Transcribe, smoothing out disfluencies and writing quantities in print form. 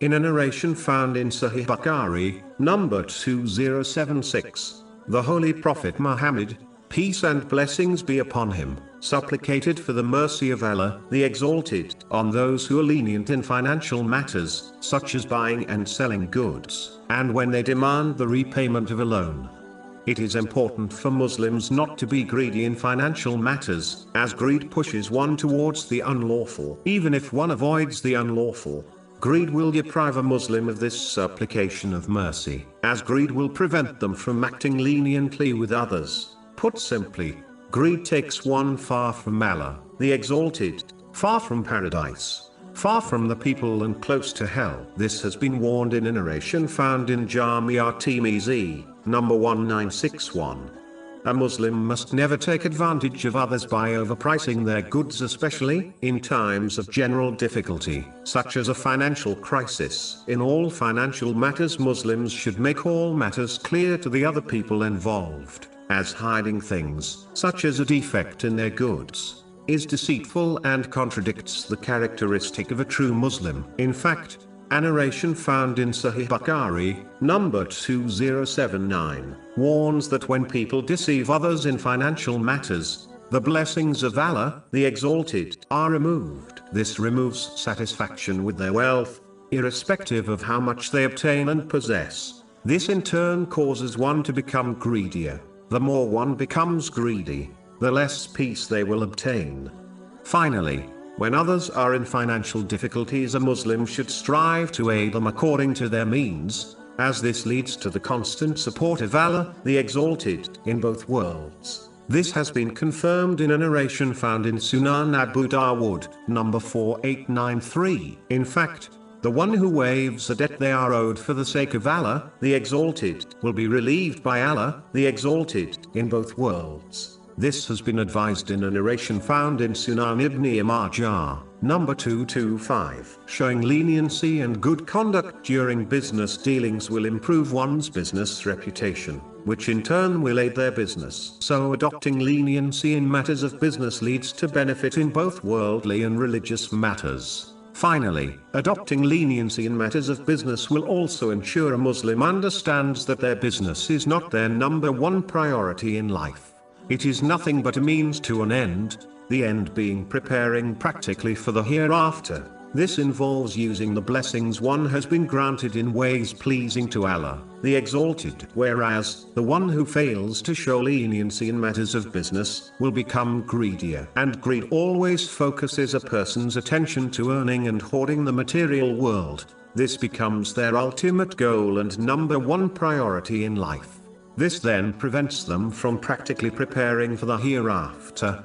In a narration found in Sahih Bukhari, number 2076, the Holy Prophet Muhammad, peace and blessings be upon him, supplicated for the mercy of Allah, the Exalted, on those who are lenient in financial matters, such as buying and selling goods, and when they demand the repayment of a loan. It is important for Muslims not to be greedy in financial matters, as greed pushes one towards the unlawful. Even if one avoids the unlawful, greed will deprive a Muslim of this supplication of mercy, as greed will prevent them from acting leniently with others. Put simply, greed takes one far from Allah, the Exalted, far from paradise, far from the people and close to hell. This has been warned in a narration found in Jami' at-Tirmidhi, number 1961. A Muslim must never take advantage of others by overpricing their goods, especially in times of general difficulty, such as a financial crisis. In all financial matters, Muslims should make all matters clear to the other people involved, as hiding things, such as a defect in their goods, is deceitful and contradicts the characteristic of a true Muslim. In fact, a narration found in Sahih Bukhari, number 2079, warns that when people deceive others in financial matters, the blessings of Allah, the Exalted, are removed. This removes satisfaction with their wealth, irrespective of how much they obtain and possess. This in turn causes one to become greedier. The more one becomes greedy, the less peace they will obtain. Finally, when others are in financial difficulties, a Muslim should strive to aid them according to their means, as this leads to the constant support of Allah, the Exalted, in both worlds. This has been confirmed in a narration found in Sunan Abu Dawud, number 4893. In fact, the one who waives a debt they are owed for the sake of Allah, the Exalted, will be relieved by Allah, the Exalted, in both worlds. This has been advised in a narration found in Sunan Ibn Majah, number 225. Showing leniency and good conduct during business dealings will improve one's business reputation, which in turn will aid their business. So adopting leniency in matters of business leads to benefit in both worldly and religious matters. Finally, adopting leniency in matters of business will also ensure a Muslim understands that their business is not their number one priority in life. It is nothing but a means to an end, the end being preparing practically for the hereafter. This involves using the blessings one has been granted in ways pleasing to Allah, the Exalted, whereas the one who fails to show leniency in matters of business will become greedier. And greed always focuses a person's attention to earning and hoarding the material world. This becomes their ultimate goal and number one priority in life. This then prevents them from practically preparing for the hereafter.